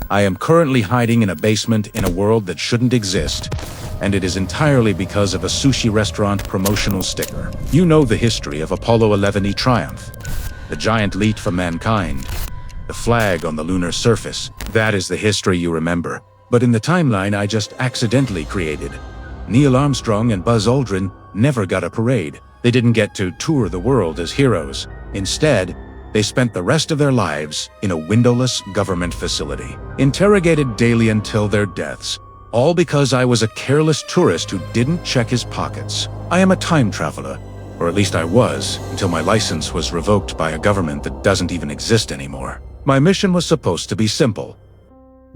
I am currently hiding in a basement in a world that shouldn't exist, and it is entirely because of a sushi restaurant promotional sticker. You know the history of Apollo 11 triumph, the giant leap for mankind, the flag on the lunar surface. That is the history you remember. But in the timeline I just accidentally created, Neil Armstrong and Buzz Aldrin never got a parade. They didn't get to tour the world as heroes. Instead, they spent the rest of their lives in a windowless government facility, interrogated daily until their deaths, all because I was a careless tourist who didn't check his pockets. I am a time traveler, or at least I was, until my license was revoked by a government that doesn't even exist anymore. My mission was supposed to be simple.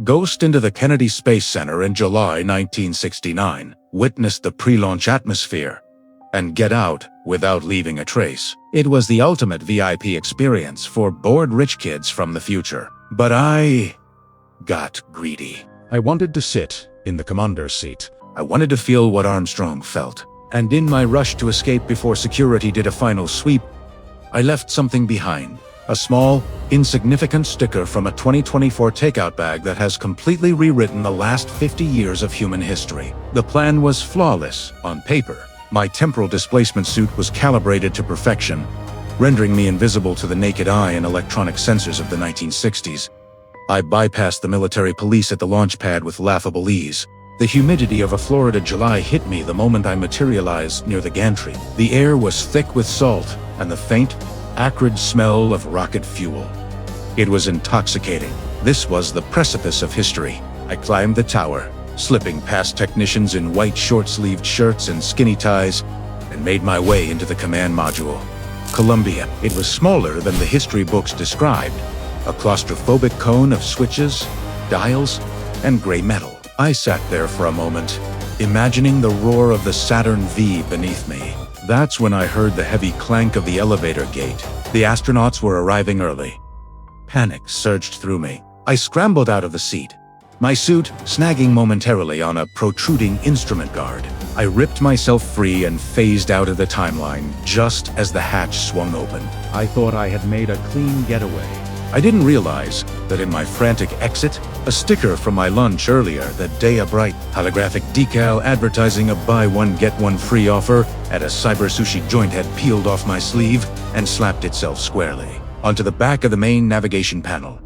Ghost into the Kennedy Space Center in July 1969, witness the pre-launch atmosphere, and get out without leaving a trace. It was the ultimate VIP experience for bored rich kids from the future. But I got greedy. I wanted to sit in the commander's seat. I wanted to feel what Armstrong felt. And in my rush to escape before security did a final sweep, I left something behind. A small, insignificant sticker from a 2024 takeout bag that has completely rewritten the last 50 years of human history. The plan was flawless on paper. My temporal displacement suit was calibrated to perfection, rendering me invisible to the naked eye and electronic sensors of the 1960s. I bypassed the military police at the launch pad with laughable ease. The humidity of a Florida July hit me the moment I materialized near the gantry. The air was thick with salt and the faint, acrid smell of rocket fuel. It was intoxicating. This was the precipice of history. I climbed the tower, slipping past technicians in white short-sleeved shirts and skinny ties, and made my way into the command module. Columbia. It was smaller than the history books described, a claustrophobic cone of switches, dials, and gray metal. I sat there for a moment, imagining the roar of the Saturn V beneath me. That's when I heard the heavy clank of the elevator gate. The astronauts were arriving early. Panic surged through me. I scrambled out of the seat, my suit snagging momentarily on a protruding instrument guard. I ripped myself free and phased out of the timeline just as the hatch swung open. I thought I had made a clean getaway. I didn't realize that in my frantic exit, a sticker from my lunch earlier that day, a bright holographic decal advertising a buy one get one free offer at a cyber sushi joint had peeled off my sleeve and slapped itself squarely onto the back of the main navigation panel.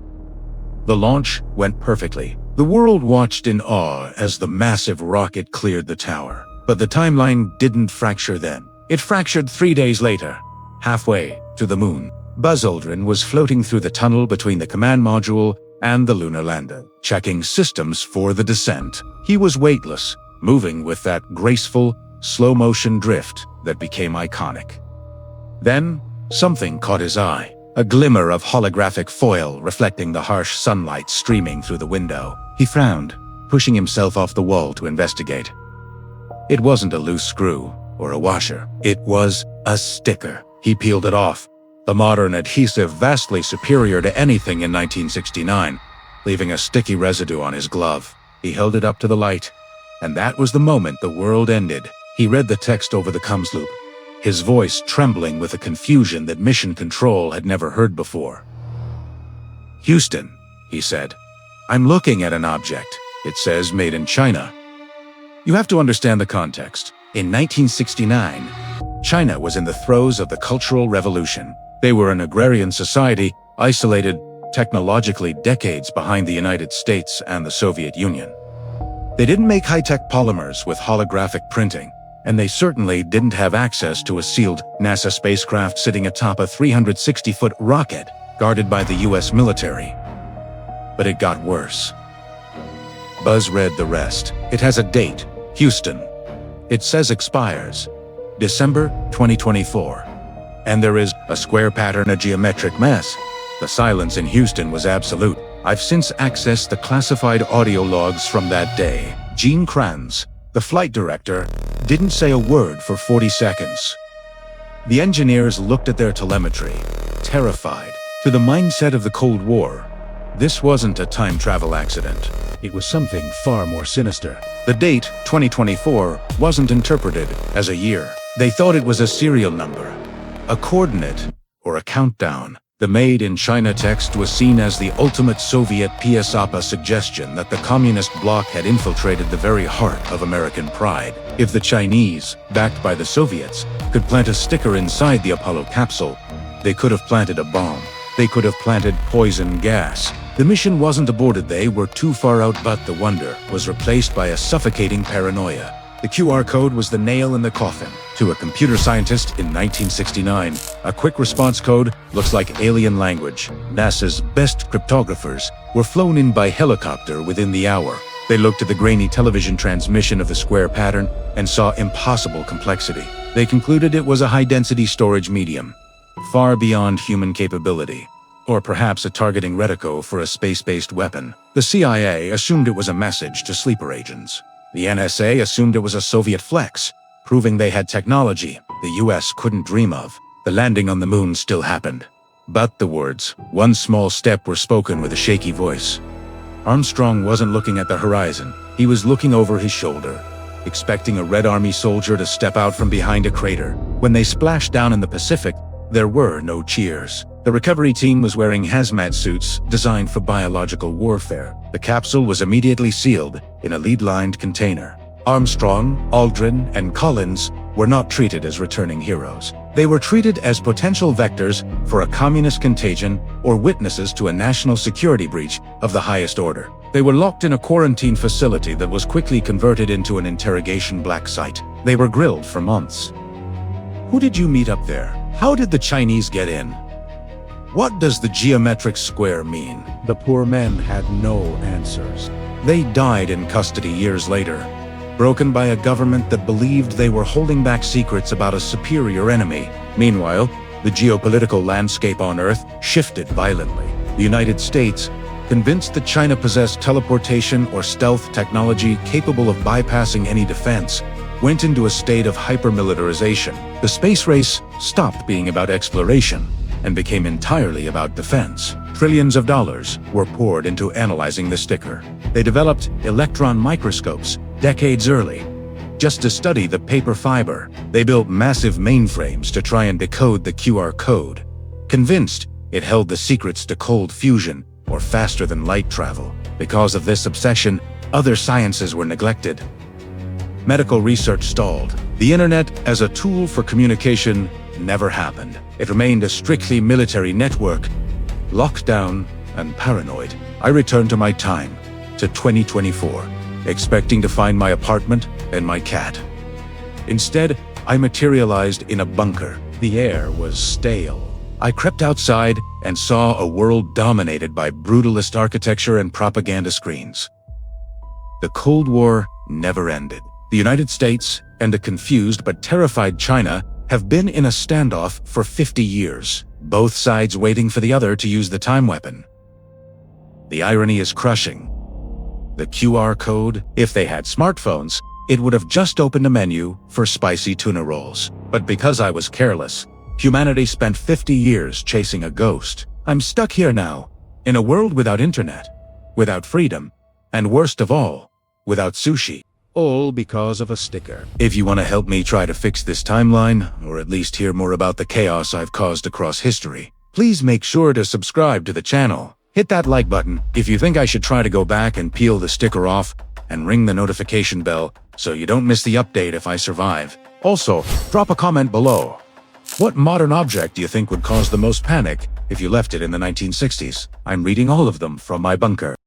The launch went perfectly. The world watched in awe as the massive rocket cleared the tower. But the timeline didn't fracture then. It fractured 3 days later, halfway to the moon. Buzz Aldrin was floating through the tunnel between the command module and the lunar lander, checking systems for the descent. He was weightless, moving with that graceful, slow-motion drift that became iconic. Then, something caught his eye. A glimmer of holographic foil reflecting the harsh sunlight streaming through the window. He frowned, pushing himself off the wall to investigate. It wasn't a loose screw or a washer. It was a sticker. He peeled it off, the modern adhesive vastly superior to anything in 1969, leaving a sticky residue on his glove. He held it up to the light, and that was the moment the world ended. He read the text over the comms loop, his voice trembling with a confusion that Mission Control had never heard before. "Houston," he said, "I'm looking at an object. It says made in China." You have to understand the context. In 1969, China was in the throes of the Cultural Revolution. They were an agrarian society, isolated technologically decades behind the United States and the Soviet Union. They didn't make high-tech polymers with holographic printing, and they certainly didn't have access to a sealed NASA spacecraft sitting atop a 360-foot rocket guarded by the US military. But it got worse. Buzz read the rest. It has a date, Houston. It says expires December 2024. And there is a square pattern, a geometric mess. The silence in Houston was absolute. I've since accessed the classified audio logs from that day. Gene Kranz, the flight director, didn't say a word for 40 seconds. The engineers looked at their telemetry, terrified. To the mindset of the Cold War, this wasn't a time travel accident. It was something far more sinister. The date, 2024, wasn't interpreted as a year. They thought it was a serial number, a coordinate, or a countdown. The Made in China text was seen as the ultimate Soviet PSAPA suggestion that the communist bloc had infiltrated the very heart of American pride. If the Chinese, backed by the Soviets, could plant a sticker inside the Apollo capsule, they could have planted a bomb. They could have planted poison gas. The mission wasn't aborted, they were too far out, but the wonder was replaced by a suffocating paranoia. The QR code was the nail in the coffin. To a computer scientist in 1969, a quick response code looks like alien language. NASA's best cryptographers were flown in by helicopter within the hour. They looked at the grainy television transmission of the square pattern and saw impossible complexity. They concluded it was a high-density storage medium, far beyond human capability. Or perhaps a targeting reticle for a space-based weapon. The CIA assumed it was a message to sleeper agents. The NSA assumed it was a Soviet flex, proving they had technology the US couldn't dream of. The landing on the moon still happened. But the words, "one small step," were spoken with a shaky voice. Armstrong wasn't looking at the horizon. He was looking over his shoulder, expecting a Red Army soldier to step out from behind a crater. When they splashed down in the Pacific, there were no cheers. The recovery team was wearing hazmat suits designed for biological warfare. The capsule was immediately sealed in a lead-lined container. Armstrong, Aldrin, and Collins were not treated as returning heroes. They were treated as potential vectors for a communist contagion or witnesses to a national security breach of the highest order. They were locked in a quarantine facility that was quickly converted into an interrogation black site. They were grilled for months. Who did you meet up there? How did the Chinese get in? What does the geometric square mean? The poor men had no answers. They died in custody years later, broken by a government that believed they were holding back secrets about a superior enemy. Meanwhile, the geopolitical landscape on Earth shifted violently. The United States, convinced that China possessed teleportation or stealth technology capable of bypassing any defense, went into a state of hypermilitarization. The space race stopped being about exploration and became entirely about defense. Trillions of dollars were poured into analyzing the sticker. They developed electron microscopes decades early, just to study the paper fiber. They built massive mainframes to try and decode the QR code, convinced it held the secrets to cold fusion or faster than light travel. Because of this obsession, other sciences were neglected. Medical research stalled. The internet as a tool for communication never happened. It remained a strictly military network, locked down and paranoid. I returned to my time, to 2024, expecting to find my apartment and my cat. Instead, I materialized in a bunker. The air was stale. I crept outside and saw a world dominated by brutalist architecture and propaganda screens. The Cold War never ended. The United States and a confused but terrified China have been in a standoff for 50 years, both sides waiting for the other to use the time weapon. The irony is crushing. The QR code, if they had smartphones, it would have just opened a menu for spicy tuna rolls. But because I was careless, humanity spent 50 years chasing a ghost. I'm stuck here now, in a world without internet, without freedom, and worst of all, without sushi. All because of a sticker. If you want to help me try to fix this timeline, or at least hear more about the chaos I've caused across history, please make sure to subscribe to the channel. Hit that like button if you think I should try to go back and peel the sticker off, and ring the notification bell so you don't miss the update if I survive. Also, drop a comment below. What modern object do you think would cause the most panic if you left it in the 1960s? I'm reading all of them from my bunker.